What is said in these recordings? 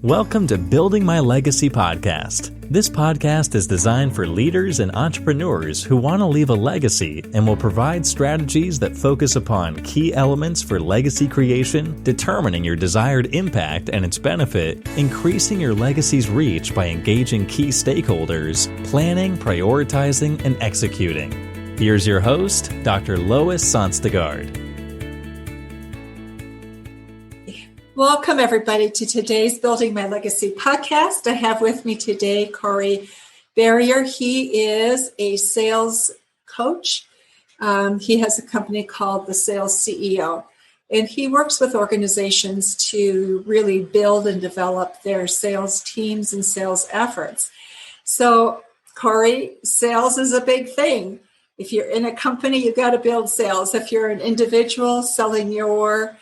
Welcome to Building My Legacy podcast. This podcast is designed for leaders and entrepreneurs who want to leave a legacy and will provide strategies that focus upon key elements for legacy creation, determining your desired impact and its benefit, increasing your legacy's reach by engaging key stakeholders, planning, prioritizing, and executing. Here's your host, Dr. Lois Sonstegard. Welcome, everybody, to today's Building My Legacy podcast. I have with me today Corey Berrier. He is a sales coach. He has a company called The Sales CEO, and he works with organizations to really build and develop their sales teams and sales efforts. So, Corey, sales is a big thing. If you're in a company, you've got to build sales. If you're an individual selling your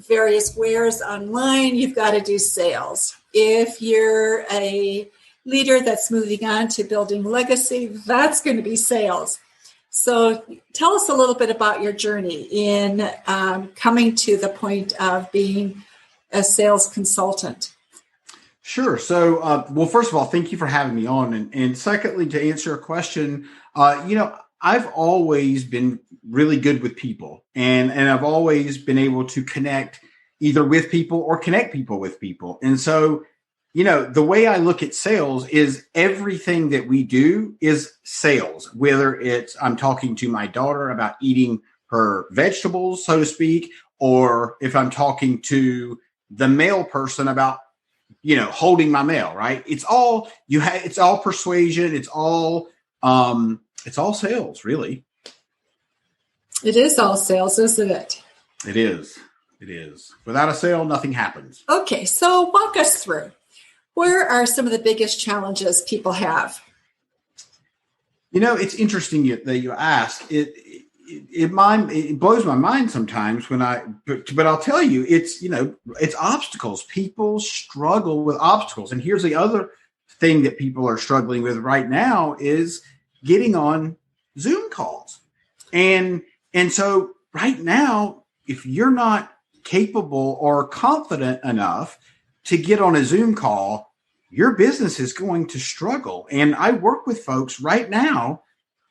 various wares online, you've got to do sales. If you're a leader that's moving on to building legacy, that's going to be sales. So tell us a little bit about your journey in coming to the point of being a sales consultant. Sure. So, well, first of all, thank you for having me on. And secondly, to answer your question, I've always been really good with people, and I've always been able to connect either with people or connect people with people. And so, the way I look at sales is everything that we do is sales, whether it's I'm talking to my daughter about eating her vegetables, so to speak, or if I'm talking to the mail person about, holding my mail, right? It's all it's all persuasion. It's all sales, really. It is all sales, isn't it? It is. It is. Without a sale, nothing happens. Okay, so walk us through. Where are some of the biggest challenges people have? It's interesting that you ask. It blows my mind sometimes but I'll tell you, it's obstacles. People struggle with obstacles. And here's the other thing that people are struggling with right now is getting on Zoom calls. And so right now, if you're not capable or confident enough to get on a Zoom call, your business is going to struggle. And I work with folks right now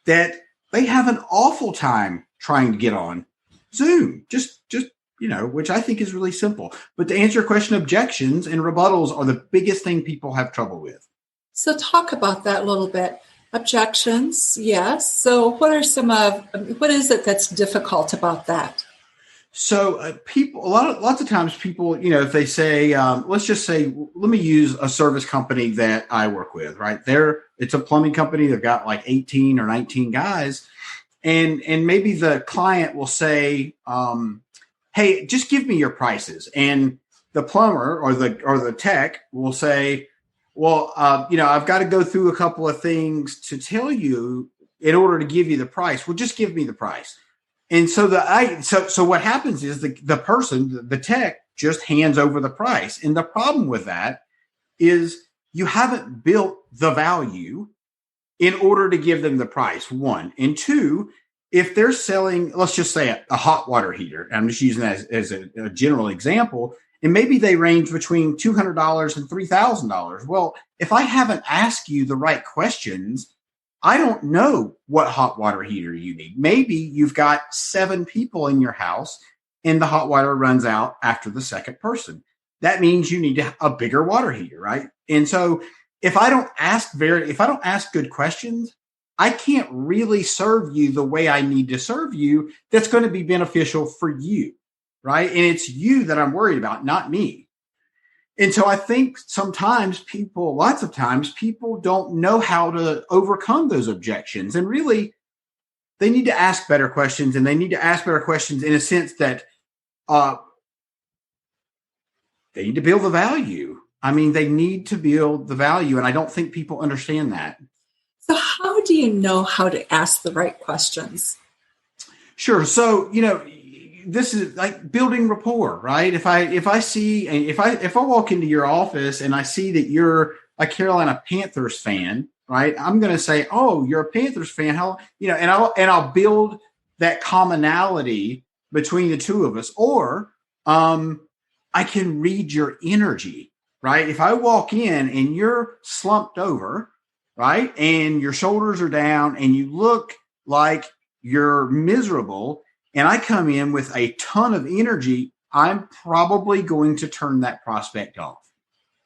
that they have an awful time trying to get on Zoom, just which I think is really simple. But to answer your question, objections and rebuttals are the biggest thing people have trouble with. So talk about that a little bit. Objections, yes. So what is it that's difficult about that? So people, lots of times people, if they say, let's just say, let me use a service company that I work with, right? It's a plumbing company. They've got like 18 or 19 guys. And maybe the client will say, hey, just give me your prices. And the plumber or the tech will say, well, I've got to go through a couple of things to tell you in order to give you the price. Well, just give me the price. And so so what happens is the tech just hands over the price. And the problem with that is you haven't built the value in order to give them the price, one. And two, if they're selling, let's just say a hot water heater, and I'm just using that as a general example, and maybe they range between $200 and $3,000. Well, if I haven't asked you the right questions, I don't know what hot water heater you need. Maybe you've got 7 people in your house and the hot water runs out after the second person. That means you need a bigger water heater, right? And so if I don't ask good questions, I can't really serve you the way I need to serve you that's going to be beneficial for you. Right. And it's you that I'm worried about, not me. And so I think lots of times people don't know how to overcome those objections. And really, they need to ask better questions, and they need to ask better questions in a sense that they need to build the value. I mean, they need to build the value. And I don't think people understand that. So how do you know how to ask the right questions? Sure. So, this is like building rapport, right? If I walk into your office and I see that you're a Carolina Panthers fan, right? I'm going to say, "Oh, you're a Panthers fan." And I'll build that commonality between the two of us. Or I can read your energy. right? If I walk in and you're slumped over, right, and your shoulders are down and you look like you're miserable, and I come in with a ton of energy, I'm probably going to turn that prospect off,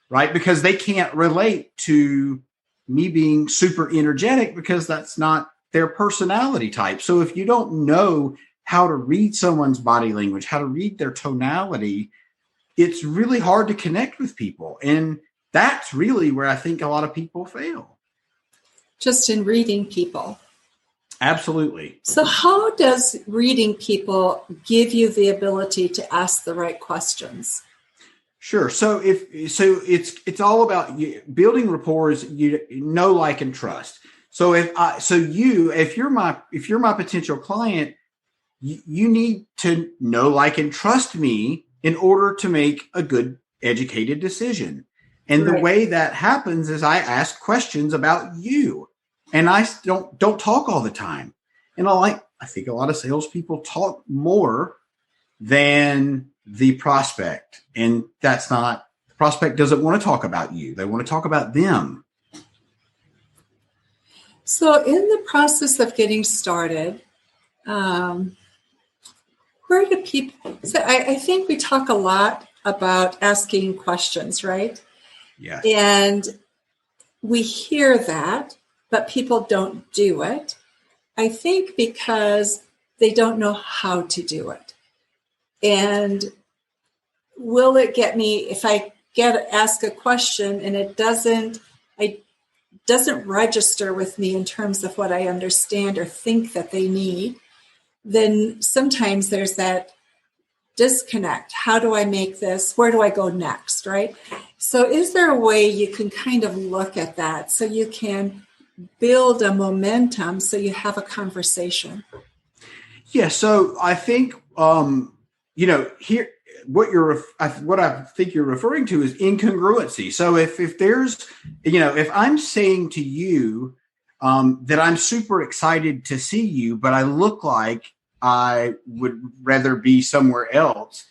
right? Because they can't relate to me being super energetic because that's not their personality type. So if you don't know how to read someone's body language, how to read their tonality, it's really hard to connect with people. And that's really where I think a lot of people fail. Just in reading people. Absolutely. So how does reading people give you the ability to ask the right questions? Sure. So it's all about building rapport is know, like, and trust. So if you're my potential client, you need to know, like, and trust me in order to make a good, educated decision. And the way that happens is I ask questions about you, and I don't talk all the time. And I think a lot of salespeople talk more than the prospect, and that's not. The prospect doesn't want to talk about you; they want to talk about them. So, in the process of getting started, where do people? So, I think we talk a lot about asking questions, right? Yes. And we hear that, but people don't do it. I think because they don't know how to do it. And will it get me, if I ask a question and it doesn't register with me in terms of what I understand or think that they need, then sometimes there's that disconnect. How do I make this? Where do I go next, right? So is there a way you can kind of look at that so you can build a momentum so you have a conversation? Yeah, so I think here what I think you're referring to is incongruency. So if there's if I'm saying to you that I'm super excited to see you, but I look like I would rather be somewhere else,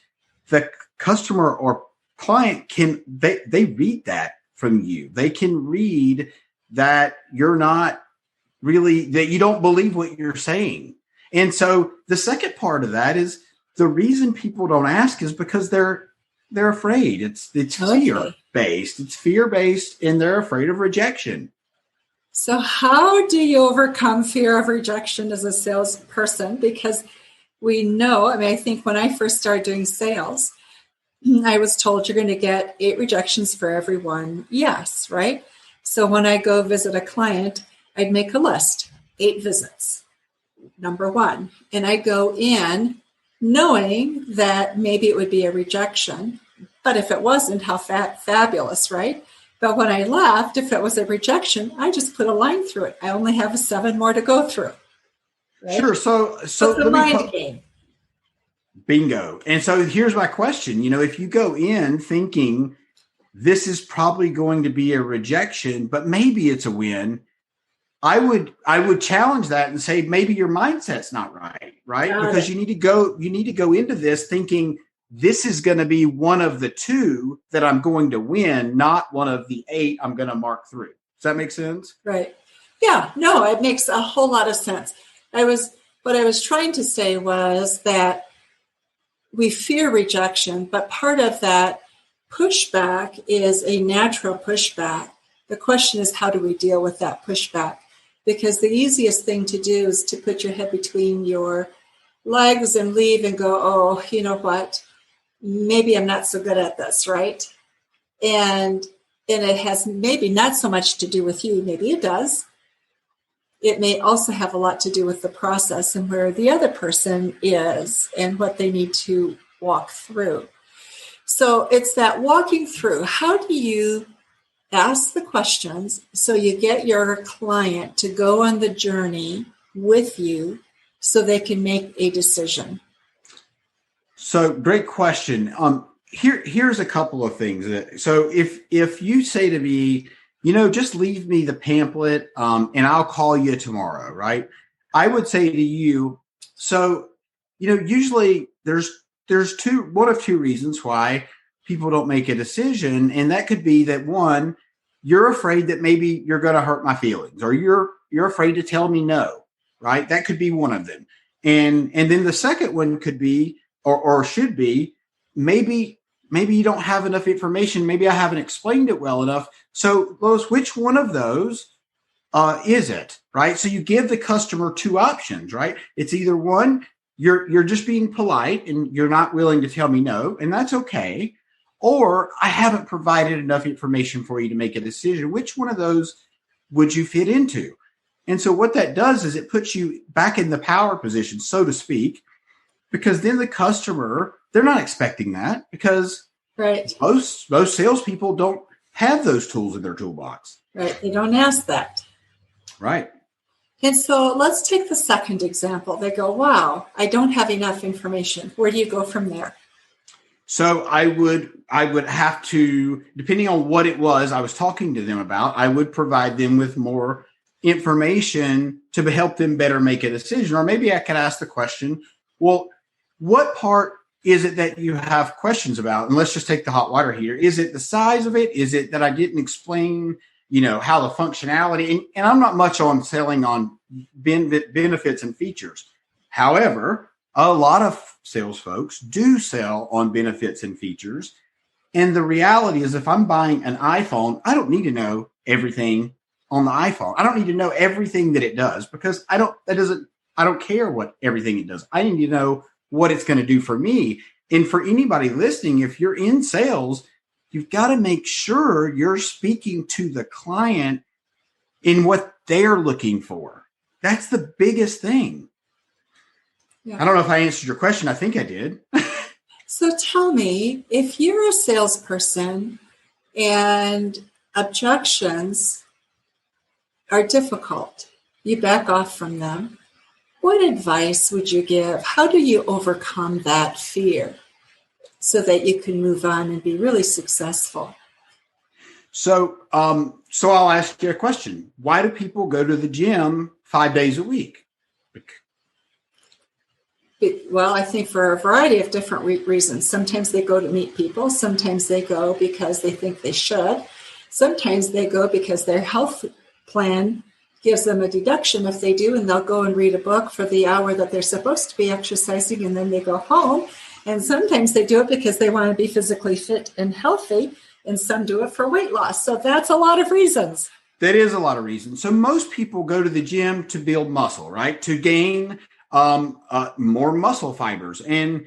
the customer or client they read that from you. They can read that you're not really, that you don't believe what you're saying. And so the second part of that is the reason people don't ask is because they're afraid. It's fear-based. It's fear-based, and they're afraid of rejection. So how do you overcome fear of rejection as a salesperson? Because we know, I think when I first started doing sales, I was told you're going to get 8 rejections for every one yes, right? So when I go visit a client, I'd make a list, 8 visits, number 1. And I go in knowing that maybe it would be a rejection, but if it wasn't, how fabulous, right? But when I left, if it was a rejection, I just put a line through it. I only have 7 more to go through. Right? Sure. So the mind game. Bingo. And so here's my question. If you go in thinking this is probably going to be a rejection, but maybe it's a win, I would challenge that and say maybe your mindset's not right? Because you need to go into this thinking this is going to be one of the 2 that I'm going to win, not one of the 8 I'm going to mark through. Does that make sense? Right. Yeah, no, it makes a whole lot of sense. What I was trying to say was that we fear rejection, but part of that pushback is a natural pushback. The question is, how do we deal with that pushback? Because the easiest thing to do is to put your head between your legs and leave and go, oh, you know what? Maybe I'm not so good at this, right? And it has maybe not so much to do with you. Maybe it does. It may also have a lot to do with the process and where the other person is and what they need to walk through. So it's that walking through. How do you ask the questions so you get your client to go on the journey with you so they can make a decision? So great question. Here's a couple of things. So if you say to me, just leave me the pamphlet and I'll call you tomorrow, right? I would say to you, so, usually there's one of two reasons why people don't make a decision. And that could be that, one, you're afraid that maybe you're going to hurt my feelings, or you're afraid to tell me no, right? That could be one of them. And then the second one could be, or should be, maybe you don't have enough information. Maybe I haven't explained it well enough. So, Lois, which one of those is it, right? So you give the customer two options, right? It's either one, you're just being polite and you're not willing to tell me no, and that's okay. Or I haven't provided enough information for you to make a decision. Which one of those would you fit into? And so what that does is it puts you back in the power position, so to speak, because then the customer, they're not expecting that, because right. most salespeople don't have those tools in their toolbox. Right. They don't ask that. Right. And so let's take the second example. They go, wow, I don't have enough information. Where do you go from there? So I would have to, depending on what it was I was talking to them about, I would provide them with more information to help them better make a decision. Or maybe I could ask the question, well, what part is it that you have questions about? And let's just take the hot water heater. Is it the size of it? Is it that I didn't explain, how the functionality, and I'm not much on selling on benefits and features. However, a lot of sales folks do sell on benefits and features. And the reality is, if I'm buying an iPhone, I don't need to know everything on the iPhone. I don't need to know everything that it does, because I don't care what everything it does. I need to know what it's going to do for me. And for anybody listening, if you're in sales, you've got to make sure you're speaking to the client in what they're looking for. That's the biggest thing. Yeah. I don't know if I answered your question. I think I did. So tell me, if you're a salesperson and objections are difficult, you back off from them, what advice would you give? How do you overcome that fear so that you can move on and be really successful? So I'll ask you a question. Why do people go to the gym 5 days a week? Well, I think for a variety of different reasons. Sometimes they go to meet people. Sometimes they go because they think they should. Sometimes they go because their health plan gives them a deduction if they do, and they'll go and read a book for the hour that they're supposed to be exercising, and then they go home. And sometimes they do it because they want to be physically fit and healthy, and some do it for weight loss. So that's a lot of reasons. That is a lot of reasons. So most people go to the gym to build muscle, right? To gain more muscle fibers, and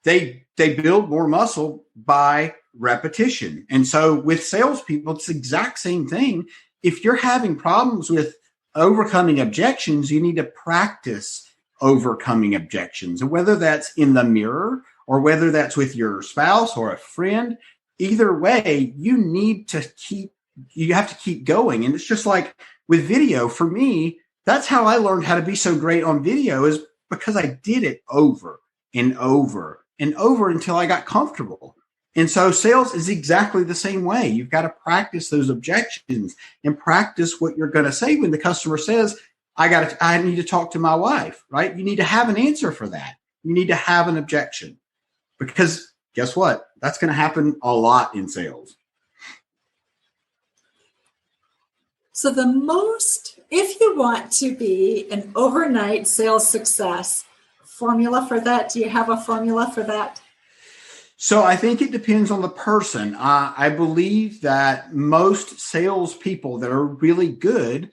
they build more muscle by repetition. And so with salespeople, it's the exact same thing. If you're having problems with overcoming objections, you need to practice overcoming objections. And whether that's in the mirror or whether that's with your spouse or a friend, either way, you have to keep going. And it's just like with video. For me, that's how I learned how to be so great on video, is because I did it over and over and over until I got comfortable. And so sales is exactly the same way. You've got to practice those objections and practice what you're going to say when the customer says, I need to talk to my wife, right? You need to have an answer for that. You need to have an objection, because guess what? That's going to happen a lot in sales. So if you want to be an overnight sales success, formula for that? Do you have a formula for that? So I think it depends on the person. I believe that most salespeople that are really good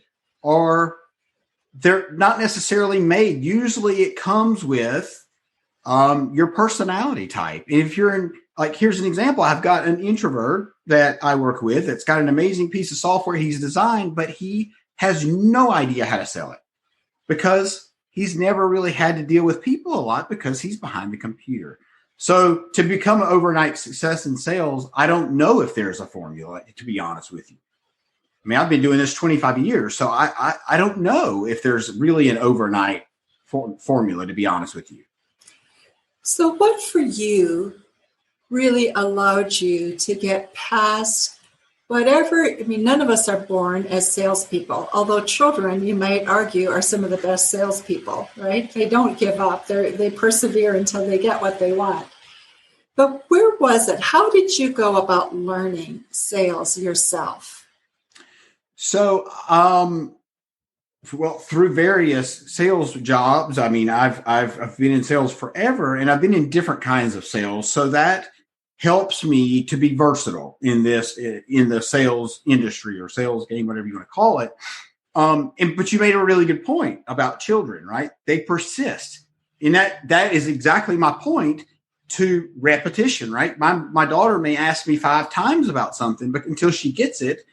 they're not necessarily made. Usually it comes with your personality type. If you're here's an example. I've got an introvert that I work with that's got an amazing piece of software he's designed, but he has no idea how to sell it because he's never really had to deal with people a lot because he's behind the computer. So to become an overnight success in sales, I don't know if there's a formula, to be honest with you. I mean, I've been doing this 25 years, so I don't know if there's really an overnight formula, to be honest with you. So what for you really allowed you to get past none of us are born as salespeople, although children, you might argue, are some of the best salespeople, right? They don't give up. They persevere until they get what they want. But where was it? How did you go about learning sales yourself? So, well, through various sales jobs. I mean, I've been in sales forever, and I've been in different kinds of sales. So that helps me to be versatile in the sales industry or sales game, whatever you want to call it. But you made a really good point about children, right? They persist. And that is exactly my point to repetition, right? My daughter may ask me 5 times about something, but until she gets it,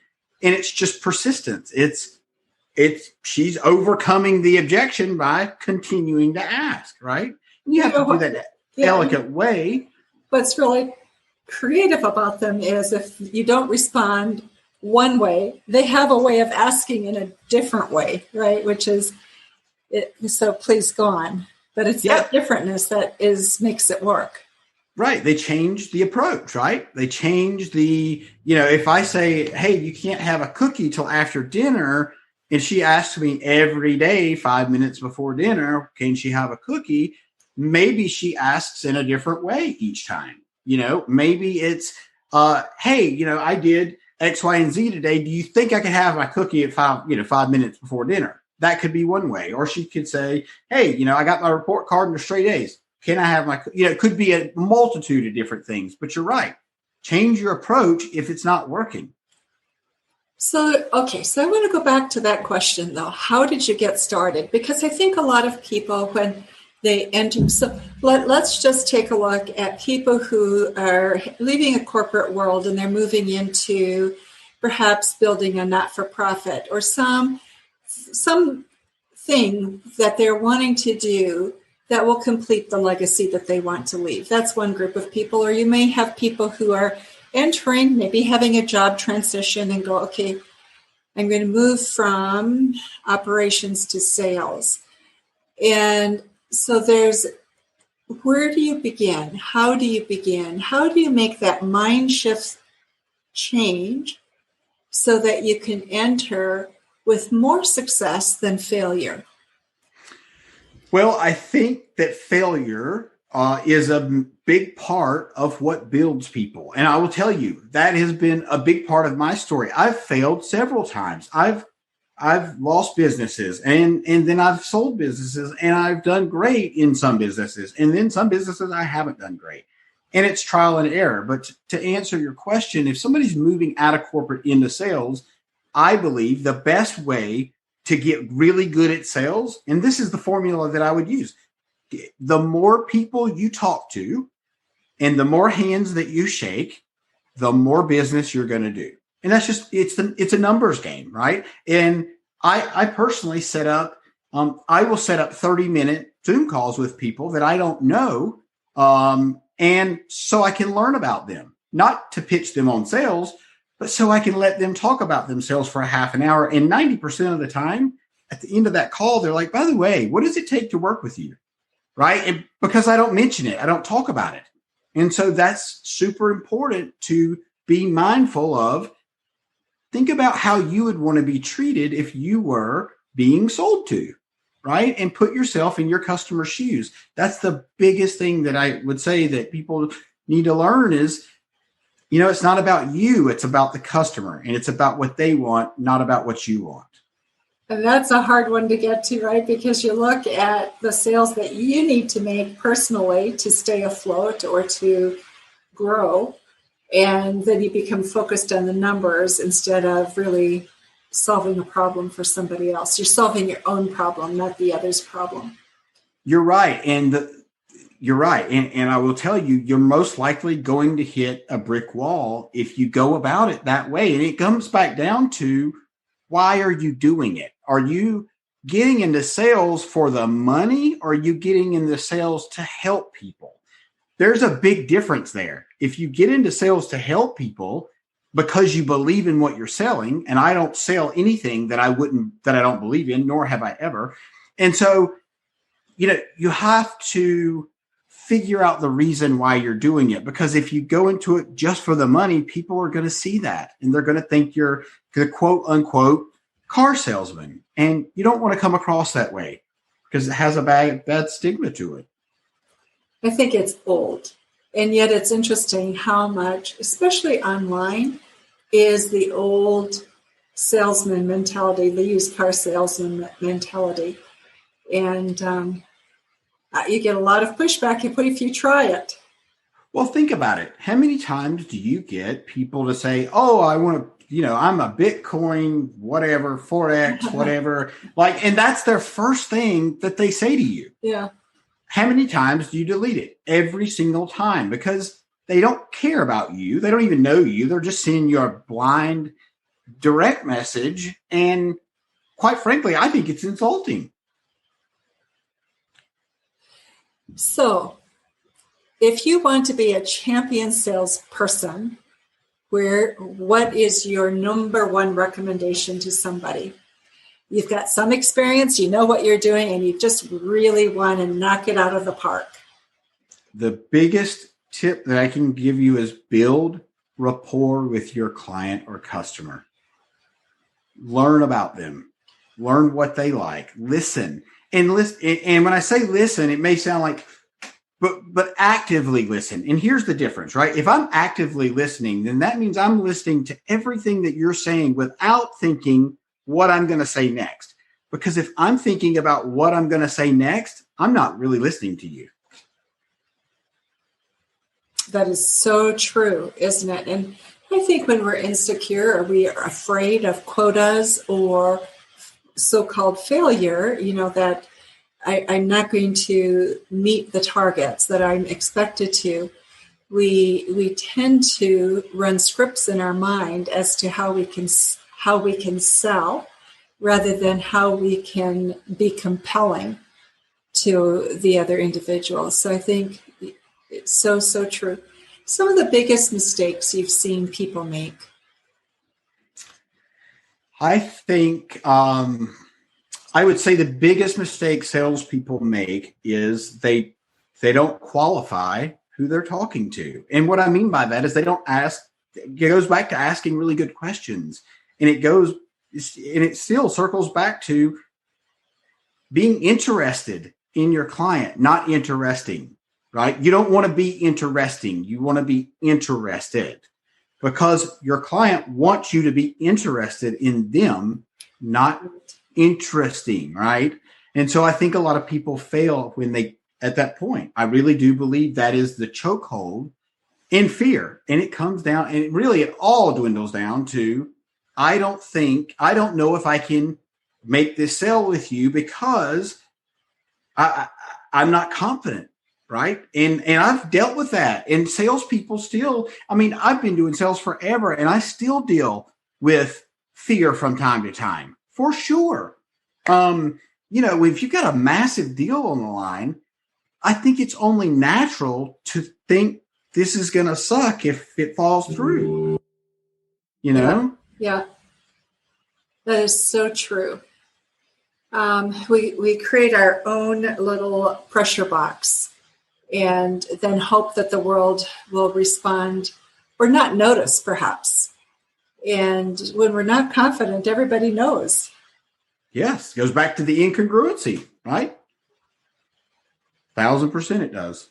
and it's just persistence. She's overcoming the objection by continuing to ask, right? And you have to do that elegant way. What's really creative about them is if you don't respond one way, they have a way of asking in a different way, right? Which is, so please go on. But it's that differentness that makes it work. Right. They change the approach, right? They change if I say, hey, you can't have a cookie till after dinner, and she asks me every day, 5 minutes before dinner, can she have a cookie? Maybe she asks in a different way each time. Maybe it's, hey, I did X, Y, and Z today. Do you think I could have my cookie at 5 minutes before dinner? That could be one way. Or she could say, hey, I got my report card in the straight A's. Can I have my, it could be a multitude of different things, but you're right. Change your approach if it's not working. So I want to go back to that question though. How did you get started? Because I think a lot of people, when they enter, so let's just take a look at people who are leaving a corporate world and they're moving into perhaps building a not-for-profit or some thing that they're wanting to do that will complete the legacy that they want to leave. That's one group of people. Or you may have people who are entering, maybe having a job transition and go, okay, I'm going to move from operations to sales. And so where do you begin? How do you begin? How do you make that mind shift change so that you can enter with more success than failure? Well, I think that failure is a big part of what builds people. And I will tell you, that has been a big part of my story. I've failed several times. I've lost businesses and then I've sold businesses, and I've done great in some businesses. And then some businesses I haven't done great. And it's trial and error. But to answer your question, if somebody's moving out of corporate into sales, I believe the best way to get really good at sales, and this is the formula that I would use, the more people you talk to and the more hands that you shake, the more business you're going to do. And that's just, it's a numbers game, right? And I personally I will set up 30-minute Zoom calls with people that I don't know. And so I can learn about them, not to pitch them on sales, but so I can let them talk about themselves for a half an hour. And 90% of the time, at the end of that call, they're like, by the way, what does it take to work with you? Right? And because I don't mention it, I don't talk about it. And so that's super important to be mindful of. Think about how you would want to be treated if you were being sold to, right? And put yourself in your customer's shoes. That's the biggest thing that I would say that people need to learn is, it's not about you, it's about the customer, and it's about what they want, not about what you want. And that's a hard one to get to, right? Because you look at the sales that you need to make personally to stay afloat or to grow, and then you become focused on the numbers instead of really solving a problem for somebody else. You're solving your own problem, not the other's problem. You're right. You're right. And I will tell you, you're most likely going to hit a brick wall if you go about it that way. And it comes back down to, why are you doing it? Are you getting into sales for the money, or are you getting into sales to help people? There's a big difference there. If you get into sales to help people because you believe in what you're selling, and I don't sell anything that I don't believe in, nor have I ever. And so, you have to figure out the reason why you're doing it, because if you go into it just for the money, people are going to see that and they're going to think you're the quote unquote car salesman. And you don't want to come across that way because it has a bad stigma to it. I think it's old. And yet it's interesting how much, especially online, is the old salesman mentality, the used car salesman mentality. And you get a lot of pushback if you try it. Well, think about it. How many times do you get people to say, oh, I want to, I'm a Bitcoin, whatever, Forex, whatever. And that's their first thing that they say to you. Yeah. How many times do you delete it? Every single time, because they don't care about you. They don't even know you. They're just seeing your blind direct message. And quite frankly, I think it's insulting. So if you want to be a champion salesperson, what is your number one recommendation to somebody? You've got some experience, you know what you're doing, and you just really want to knock it out of the park. The biggest tip that I can give you is build rapport with your client or customer. Learn about them. Learn what they like. Listen. And when I say listen, it may sound like, but actively listen. And here's the difference, right? If I'm actively listening, then that means I'm listening to everything that you're saying without thinking what I'm going to say next. Because if I'm thinking about what I'm going to say next, I'm not really listening to you. That is so true, isn't it? And I think when we're insecure or we are afraid of quotas or so-called failure, that I'm not going to meet the targets that I'm expected to, we tend to run scripts in our mind as to how we can sell rather than how we can be compelling to the other individual. So I think it's so true. Some of the biggest mistakes you've seen people make. I think I would say the biggest mistake salespeople make is they don't qualify who they're talking to. And what I mean by that is they don't ask. It goes back to asking really good questions, and it still circles back to being interested in your client, not interesting. Right? You don't want to be interesting. You want to be interested, because your client wants you to be interested in them, not interesting, right? And so I think a lot of people fail when they at that point. I really do believe that is the chokehold in fear. And it comes down, and it all dwindles down to, I don't know if I can make this sale with you because I'm not confident. Right. And I've dealt with that. And salespeople still, I've been doing sales forever, and I still deal with fear from time to time, for sure. If you've got a massive deal on the line, I think it's only natural to think this is going to suck if it falls through, Yeah. That is so true. We create our own little pressure box, and then hope that the world will respond or not notice, perhaps. And when we're not confident, everybody knows. Yes. Goes back to the incongruency, right? 1,000% it does.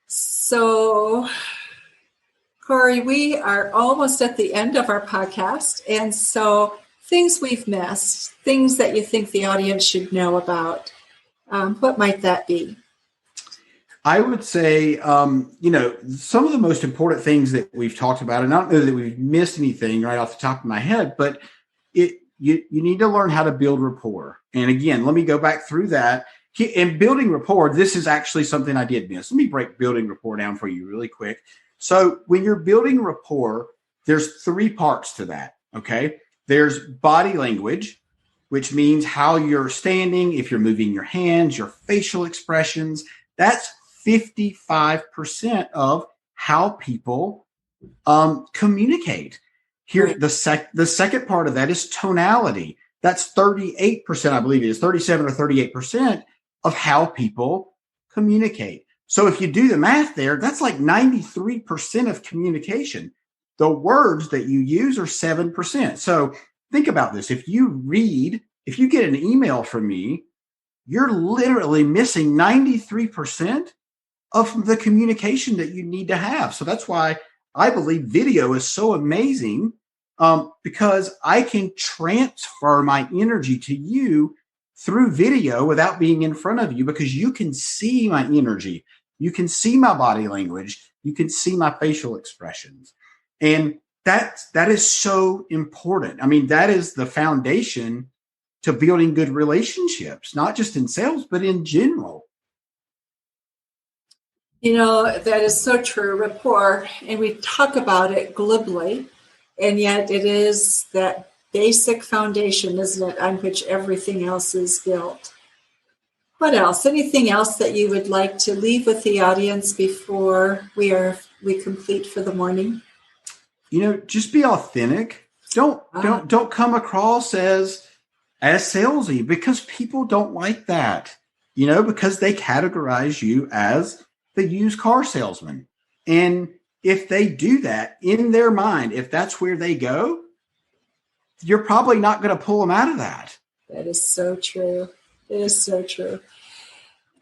So, Corey, we are almost at the end of our podcast. And so things we've missed, things that you think the audience should know about, what might that be? I would say, some of the most important things that we've talked about, and I don't know that we've missed anything right off the top of my head, but you need to learn how to build rapport. And again, let me go back through that. In building rapport, this is actually something I did miss. Let me break building rapport down for you really quick. So when you're building rapport, there's 3 parts to that, okay? There's body language, which means how you're standing, if you're moving your hands, your facial expressions. That's 55% of how people communicate. Here, the second part of that is tonality. That's 38%, I believe it is 37 or 38% of how people communicate. So if you do the math there, that's like 93% of communication. The words that you use are 7%. So think about this. If you get an email from me, you're literally missing 93% of the communication that you need to have. So that's why I believe video is so amazing, because I can transfer my energy to you through video without being in front of you, because you can see my energy. You can see my body language. You can see my facial expressions. And that is so important. I mean, that is the foundation to building good relationships, not just in sales, but in general. That is so true, rapport, and we talk about it glibly, and yet it is that basic foundation, isn't it, on which everything else is built. What else? Anything else that you would like to leave with the audience before we complete for the morning? Just be authentic. Don't come across as salesy, because people don't like that, because they categorize you as the used car salesman. And if they do that in their mind, if that's where they go, you're probably not going to pull them out of that. That is so true. It is so true.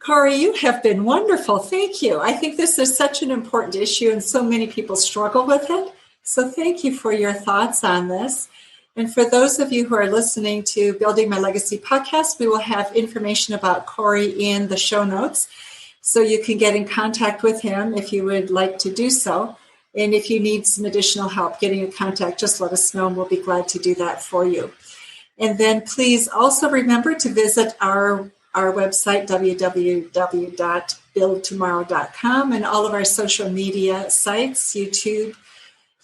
Corey, you have been wonderful. Thank you. I think this is such an important issue, and so many people struggle with it. So thank you for your thoughts on this. And for those of you who are listening to Building My Legacy podcast, we will have information about Corey in the show notes, so you can get in contact with him if you would like to do so. And if you need some additional help getting in contact, just let us know, and we'll be glad to do that for you. And then please also remember to visit our website, www.buildtomorrow.com, and all of our social media sites, YouTube,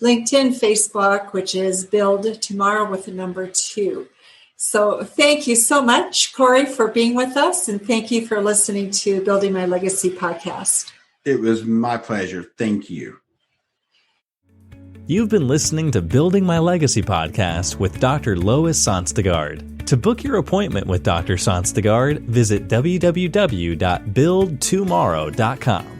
LinkedIn, Facebook, which is Build Tomorrow with the number 2. So thank you so much, Corey, for being with us, and thank you for listening to Building My Legacy podcast. It was my pleasure. Thank you. You've been listening to Building My Legacy podcast with Dr. Lois Sonstegard. To book your appointment with Dr. Sonstegard, visit www.buildtomorrow.com.